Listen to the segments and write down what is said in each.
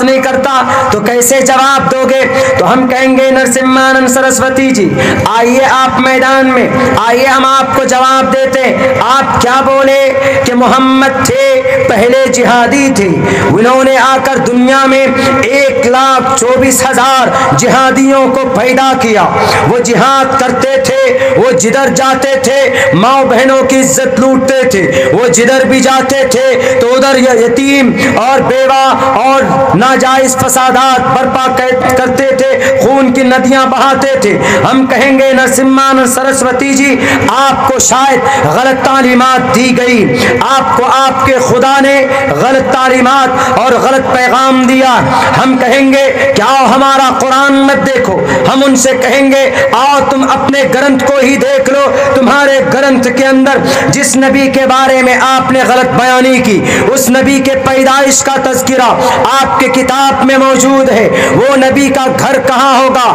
नहीं करता तो कैसे जवाब दोगे? तो हम कहेंगे नरसिम्हानंद सरस्वती जी आइए आप मैदान में, आइए हम आपको जवाब देते। आप क्या बोले कि मोहम्मद थे पहले जिहादी थे, उन्होंने आकर दुनिया में 1,24,000 जिहादियों को पैदा किया। वो जिहाद करते थे, वो जिधर जाते थे माँ बहनों की इज्जत लूटते थे, वो जिधर भी जाते थे तो उधर यतीम और बेवा और नाजायज फसादात बर्पा करते थे, खून की नदियां बहाते थे। हम कहेंगे नरसिम्हानंद सरस्वती जी आपको शायद गलत तालीमात दी गई, आपको आपके खुदा ने गलत तालीमात और गलत पैगाम दिया। हम कहेंगे क्या हमारा कुरान मत देखो, हम उनसे कहेंगे आओ तुम अपने ग्रंथ को ही देख लो, तुम्हारे ग्रंथ के अंदर जिस नबी के बारे में आपने गलत बयानी की उस नबी के पैदाइश का तज़किरा आपके किताब में मौजूद है। वो नबी का घर कहाँ होगा,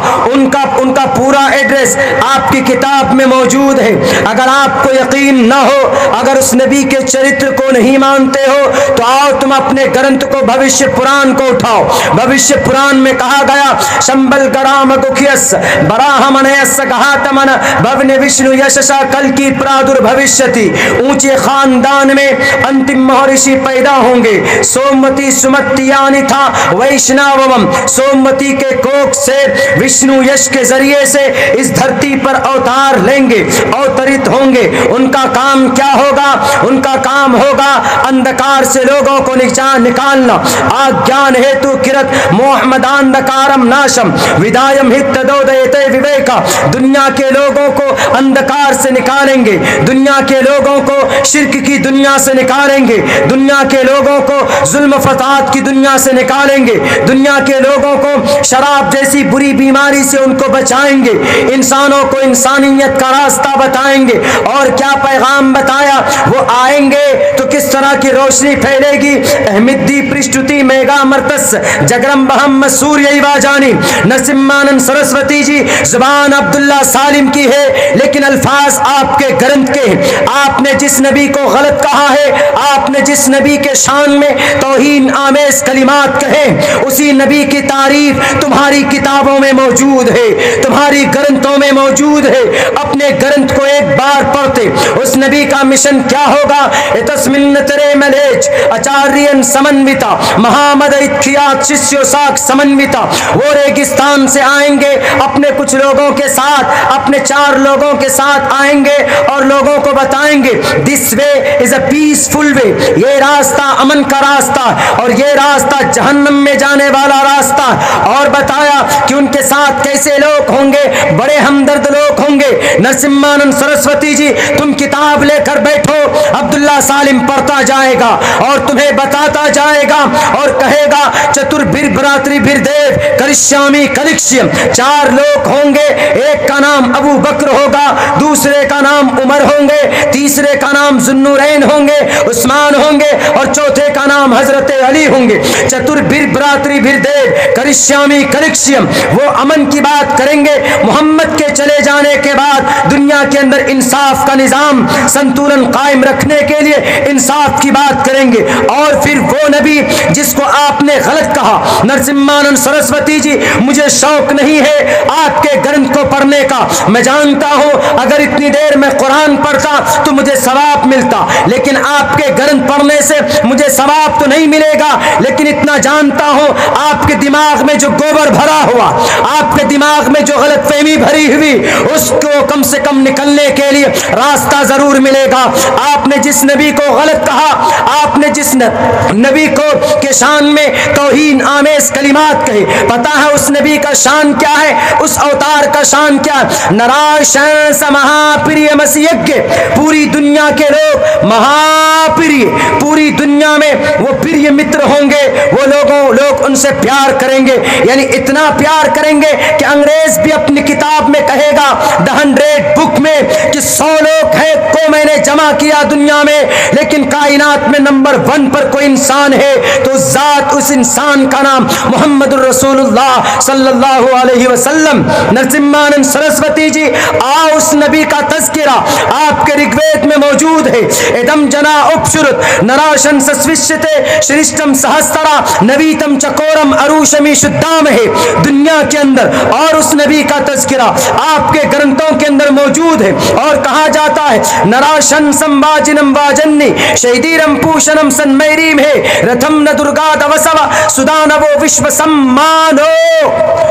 उनका पूरा एड्रेस आपकी किताब में मौजूद है। अगर आपको यकीन न हो, अगर उस नबी के चरित्र को नहीं मानते हो तो आओ तुम अपने ग्रंथ को भविष्य पुराण को उठाओ। भविष्य पुराण में कहा गया शंबल गराम गुखियस बराहमनयस गहातमन भवन विष्णु यशसा कल की प्रादुर्भविष्यति। ऊंचे खानदान में अंतिम महर्षि पैदा होंगे। सोमवती सुमतियानि था वैष्णवम, सोमवती के कोख से विष्णु यश के जरिए से इस धरती पर अवतार लेंगे, अवतरित होंगे। उनका काम क्या होगा? उनका काम होगा अंधकार से लोगों को निकालना। आज्ञान हेतु किरत मोहम्मदांधकारम नाशम विदायम हितदोदयते विवेका। दुनिया के लोगों को अंधकार से निकालेंगे, दुनिया के लोगों को शिर्क की दुनिया से निकालेंगे, दुनिया के लोगों को जुल्म फसाद की दुनिया से निकालेंगे, दुनिया के लोगों को शराब जैसी बुरी बीमारी से उनको बचाएंगे, इंसानों को इंसानियत का रास्ता बताएंगे। और क्या पैगाम बताया? वो आएंगे तो किस तरह की रोशनी फैलेगी। अहमदी पृष्ठुति मेगा मर्तस जगरम बहम सूर्य जानी। नरसिम्हानंद सरस्वती जी जुबान अब्दुल्ला सालिम की है लेकिन अल्फाज आपके ग्रंथ के हैं। आपने जिस नबी को गलत कहा है, आपने जिस नबी के शान में तौहीन आमेज कलिमात कहे, उसी नबी की तारीफ तुम्हारी किताबों में मौजूद है, तुम्हारी ग्रंथों में मौजूद है। अपने ग्रंथ को एक बार पढ़ते उस नबी का मिशन क्या होगा? तस्मिन तेरे मलेज आचार्यन समन्विता महामद इत्खियात शिष्यो साख समन्विता। वो रेगिस्तान से आएंगे अपने कुछ लोगों के साथ, अपने 4 लोगों के साथ आएंगे और लोगों को बताएंगे this way is a peaceful वे, ये रास्ता अमन का रास्ता और ये रास्ता जहन्नम में जाने वाला रास्ता। और बताया कि उनके साथ कैसे लोग होंगे, बड़े हमदर्द लोग होंगे। नरसिम्हानंद सरस्वती जी तुम किताब लेकर बैठो, अब्दुल्ला सालिम पढ़ता जाएगा और तुम्हें बताता जाएगा और कहेगा चतुर्भिर भ्रातृभिर देव करिष्यामि कलिक्ष्यम। 4 लोग होंगे, एक का नाम अबू बकर होगा, दूसरे का नाम उमर होंगे, तीसरे का नाम जुन्नुरैन होंगे, उस्मान होंगे और चौथे का नाम हजरत अली होंगे। चतुर्भिर भ्रातृभिर देव करिष्यामि कलिक्ष्यम। वो अमन की बात करेंगे। मोहम्मद के चले जाने के बाद दुनिया के अंदर इंसाफ का निजाम संतुलन कायम रखने के लिए इंसाफ की बात करेंगे। और फिर वो नबी जिसको आपने गलत कहा, नरसिम्हानंद सरस्वती जी मुझे शौक नहीं है आपके ग्रंथ को पढ़ने का, मैं जानता हूं अगर इतनी देर में कुरान पढ़ता तो मुझे सवाब मिलता, लेकिन आपके ग्रंथ पढ़ने से मुझे सवाब तो नहीं मिलेगा। लेकिन इतना जानता हूं आपके दिमाग में जो गोबर भरा हुआ, आपके दिमाग में जो गलतफहमी भरी हुई, उसको कम से कम निकलने के लिए रास्ता जरूर मिलेगा। आपने जिस नबी को गलत कहा, आपने जिस नबी को के शान में तौहीन आमेज कलिमात कहे, पता है उस नबी का शान क्या है, उस अवतार का शान क्या है? नारायण स महाप्रिय मसीयज्ञ। पूरी दुनिया के लोग महाप्रिय, पूरी दुनिया में वो प्रिय मित्र होंगे, वो लोग उनसे प्यार करेंगे, यानी इतना प्यार करेंगे कि अंग्रेज भी अपनी किताब में कहेगा द 100 बुक में कि 100 लोग हैं को मैंने जमा किया दुनिया में, लेकिन कायनात में नंबर 1 पर कोई इंसान है तो जात उस इंसान का नाम मोहम्मद रसूलुल्लाह रसूलुल्लाह सल्लल्लाहु अलैहि वसल्लम। नरसिम्हानंद सरस्वती जी, आओ उस नबी का तज़किरा आपके ऋग्वेद में मौजूद है। इदम जना उपशुरुत नराशन सस्विष्यते श्रेष्ठम सहस्त्रा नवीतम चकोरम अरुषमी शुद्धाम है दुनिया के अंदर, और उस नबी का तज़किरा आपके ग्रंथों के अंदर मौजूद है। और कहा जाता है नराशन संवाजिनम वाजन्नी शहीदीरम पूषणम सन्मैरीम है रथम न दुर्गा दवसव सुदानवो विश्व सम्मानो,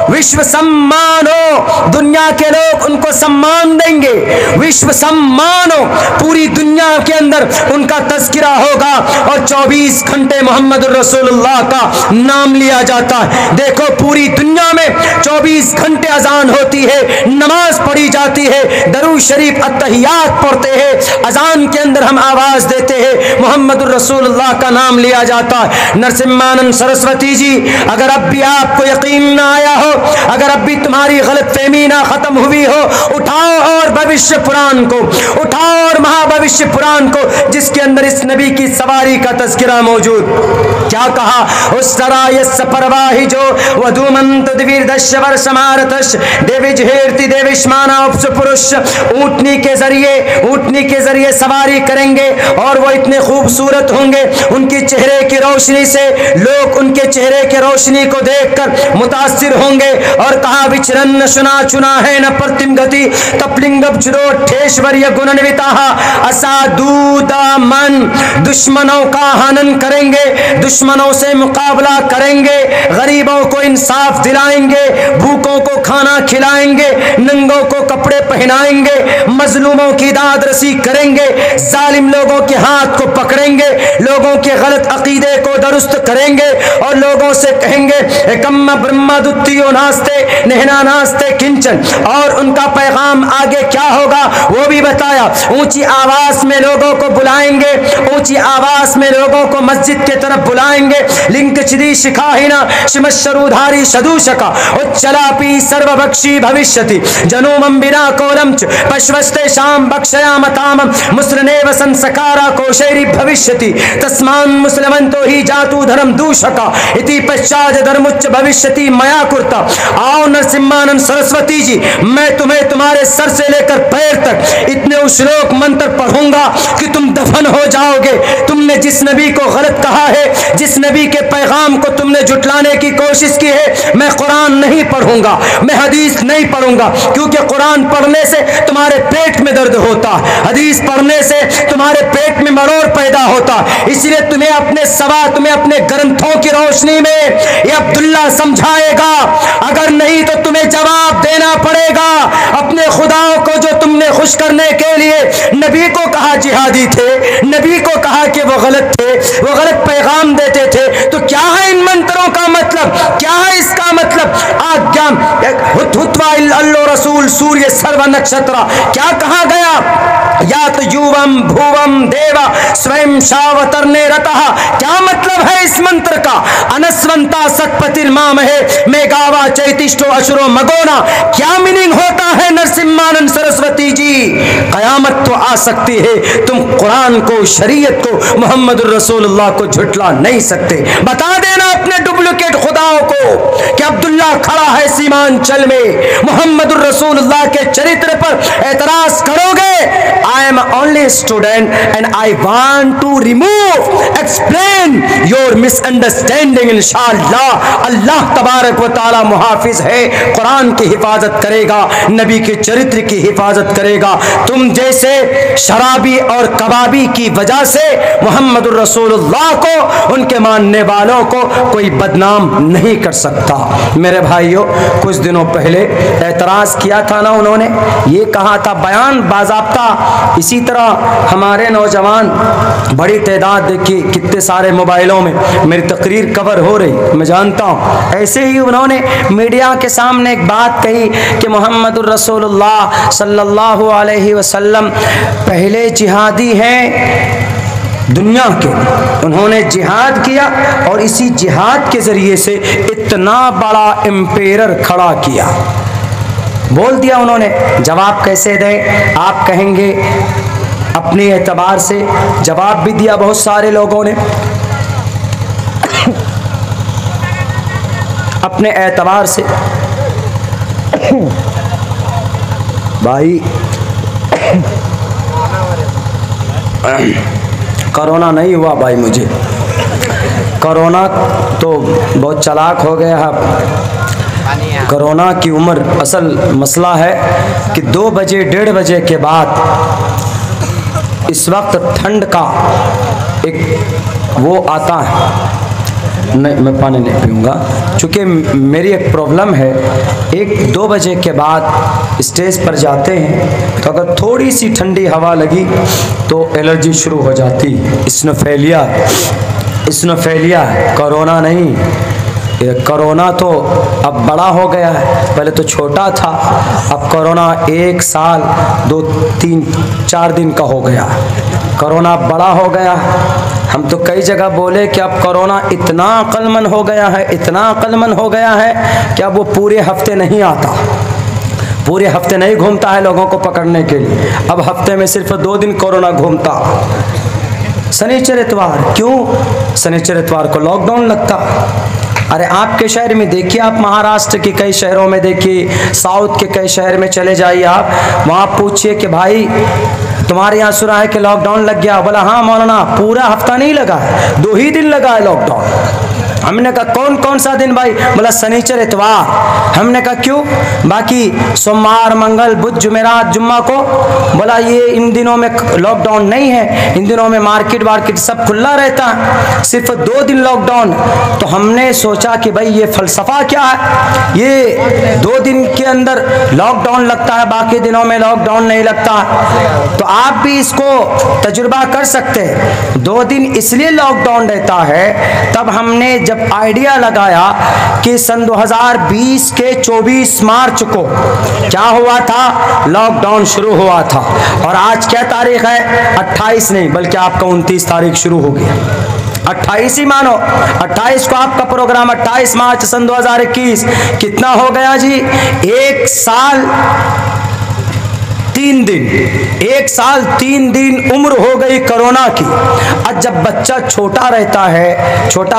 विश्व सम्मानो, दुनिया के लोग उनको सम्मान देंगे, विश्व सम्मानो, पूरी दुनिया के अंदर उनका तज़किरा होगा और 24 घंटे मोहम्मद रसूलुल्लाह का नाम लिया जाता है। देखो पूरी दुनिया में 24 घंटे अजान होती है, नमाज पढ़ी जाती है, दरूद शरीफ अत्तहियात पढ़ते हैं, अजान के अंदर हम आवाज देते हैं, मोहम्मद रसूलुल्लाह का नाम लिया जाता है। नरसिम्हानंद सरस्वती जी, अगर अब भी आपको यकीन ना आया हो, अगर अब भी तुम्हारी गलतफहमी ना खत्म हुई हो, उठाओ और भविष्य पुराण को उठाओ और महाभविष्य पुराण को, जिसके अंदर इस नबी की सवारी का तज़किरा मौजूद। क्या कहा, उस सरायस परवाही जो वधुमंत दिवीर्दश वर्षमारतश देविज हेरती देविष्माना उपस पुरुष, ऊंटनी के जरिए सवारी करेंगे और वो इतने खूबसूरत होंगे, उनकी चेहरे की रोशनी से लोग उनके चेहरे के रोशनी को देखकर मुतासिर होंगे। और कहा विचरन न सुना चुना है न प्रतिम गति तपलिंगब ठेश्वर्य गुणन्विता असादूदा मन, दुश्मनों का हनन करेंगे, दुश्मनों से मुकाबला करेंगे, गरीबों को इंसाफ दिलाएंगे, भूखों को खाना खिलाएंगे, नंगों को कपड़े पहनाएंगे, मजलूमों की दाद रसी करेंगे, जालिम लोगों के हाथ को पकड़ेंगे, लोगों के गलत अकीदे को दुरुस्त करेंगे और लोगों से कहेंगे कम्मा ब्रह्मा दुत्तियो नास्ते नहना नास्ते किंचन। और उनका पैगाम आगे क्या होगा वो भी बताया। ऊंची आवाज में लोगों को बुलाएंगे, ऊंची आवाज में लोगों को मस्जिद के तरफ बुलाएंगे। लिंक चिदी शिखाहिना शिमशरुधारी सदूशका उच्चलापी सर्वभक्षी भविष्यति जनोमं बिना कोलम च पश्वस्ते शाम बक्षयाम तामम मुस्रनेव संसकारा कोशैरी भविष्यति तस्मान मुस्लिमंतो ही जातु धर्म दूषका इति पश्चात धर्मुच्च भविष्यति मया कुर्ता। आओ नरसिम्हानंद सरस्वती जी, मैं तुम्हें तुम्हारे सर से लेकर पैर तक इतने श्लोक मंत्र पढ़ूंगा कि तुम दफन हो जाओगे। तुमने जिस नबी को गलत कहा है, जिस नबी के पैगाम को तुमने जुटलाने की कोशिश की है, मैं कुरान नहीं पढ़ूंगा, मैं हदीस नहीं पढ़ूंगा, क्योंकि कुरान पढ़ने से तुम्हारे पेट में दर्द होता, हदीस पढ़ने से तुम्हारे पेट में मरोड़ पैदा होता। इसलिए तुम्हें अपने ग्रंथों की रोशनी में ये अब्दुल्ला समझाएगा, अगर नहीं तो तुम्हें जवाब देना पड़ेगा। अपने खुदाओं को जो तुमने खुश करने के लिए नबी को कहा जिहादी थे, नबी को कहा कि वो गलत थे, वो गलत पैगाम देते थे, तो क्या है इन मंत्रों का मतलब, क्या है इसका मतलब? आज्ञा अल्लो रसूल सूर्य सर्व नक्षत्र, क्या कहा गया? या तो युवम भुवम देवा स्वयं शावतरने रतः, क्या मतलब है इस मंत्र का? अनस्वंता सतपतिर्माम है मेघावा चैतिष्टो अशुरो मगोना, क्या मीनिंग होता है नरसिम्हानंद सरस्वती जी? कयामत तो आ सकती है, तुम कुरान को, शरीयत को, मोहम्मद रसूलुल्लाह को झुटला नहीं सकते। बता देना अपने डुप्लीकेट खुदाओं को कि अब्दुल्ला खड़ा है सीमांचल में, मोहम्मद रसूलुल्लाह के चरित्र पर एतराज करोगे? I am only a student and I want to explain your misunderstanding इंशाअल्लाह। अल्लाह तबारक व तआला मुहाफिज है, कुरान की हिफाजत करेगा, नबी के चरित्र की हिफाजत करेगा। तुम जैसे शराबी और कबाबी की वजह से मोहम्मद रसूलुल्लाह को, उनके मानने वालों को कोई बदनाम नहीं कर सकता। मेरे भाइयों, कुछ दिनों पहले एतराज किया था ना उन्होंने, ये कहा था बयान बाज़ाब्ता। इसी तरह हमारे नौजवान बड़ी तादाद, देखिए कितने सारे मोबाइलों में मेरी तकरीर कवर हो रही, मैं जानता हूँ। ऐसे ही उन्होंने मीडिया के सामने एक बात कही कि मोहम्मद रसूलुल्लाह सल्लल्लाहु अलैहि वसल्लम पहले जिहादी हैं दुनिया के, उन्होंने जिहाद किया और इसी जिहाद के ज़रिए से इतना बड़ा एम्पायर खड़ा किया। बोल दिया उन्होंने। जवाब कैसे दें? आप कहेंगे अपने एतबार से जवाब भी दिया बहुत सारे लोगों ने। अपने एतबार से भाई कोरोना नहीं हुआ भाई, मुझे कोरोना तो बहुत चालाक हो गया है। कोरोना की उम्र, असल मसला है कि 2 बजे 1:30 बजे के बाद इस वक्त ठंड का एक वो आता है। नहीं, मैं पानी नहीं पीऊँगा क्योंकि मेरी एक प्रॉब्लम है। 1-2 बजे के बाद स्टेज पर जाते हैं तो अगर थोड़ी सी ठंडी हवा लगी तो एलर्जी शुरू हो जाती। स्नोफेलिया है, कोरोना नहीं। कोरोना तो अब बड़ा हो गया है, पहले तो छोटा था। अब कोरोना 1 साल 2-3-4 दिन का हो गया। कोरोना बड़ा हो गया। हम तो कई जगह बोले कि अब कोरोना इतना अक्लमंद हो गया है, इतना अक्लमंद हो गया है कि अब वो पूरे हफ्ते नहीं आता, पूरे हफ्ते नहीं घूमता है लोगों को पकड़ने के लिए। अब हफ्ते में सिर्फ 2 दिन कोरोना घूमता, शनिचर इतवार। क्यों शनिचर इतवार को लॉकडाउन लगता? अरे आपके शहर में देखिए, आप महाराष्ट्र के कई शहरों में देखिए, साउथ के कई शहर में चले जाइए, आप वहाँ पूछिए कि भाई तुम्हारे यहाँ सुना है कि लॉकडाउन लग गया? बोला हाँ मौलाना, पूरा हफ्ता नहीं लगा है, 2 ही दिन लगा है लॉकडाउन। हमने कहा कौन कौन सा दिन भाई? बोला शनिचर इतवार। हमने कहा क्यों? बाकी सोमवार मंगल बुध जुमेरात जुम्मा को? बोला ये इन दिनों में लॉकडाउन नहीं है, इन दिनों में मार्केट वार्केट सब खुला रहता है, सिर्फ 2 दिन लॉकडाउन। तो हमने सोचा कि भाई ये फलसफा क्या है, ये 2 दिन के अंदर लॉकडाउन लगता है, बाकी दिनों में लॉकडाउन नहीं लगता। तो आप भी इसको तजुर्बा कर सकते हैं। 2 दिन इसलिए लॉकडाउन रहता है। तब हमने जब आइडिया लगाया कि सन 2020 के 24 मार्च को क्या हुआ था, लॉकडाउन शुरू हुआ था। और आज क्या तारीख है? 28 नहीं बल्कि आपका 29 तारीख शुरू हो गया। 28 ही मानो, 28 को आपका प्रोग्राम, 28 मार्च सन 2021। कितना हो गया जी? 1 साल 3 दिन, 1 साल 3 दिन उम्र हो गई कोरोना की। अब जब बच्चा छोटा रहता है, छोटा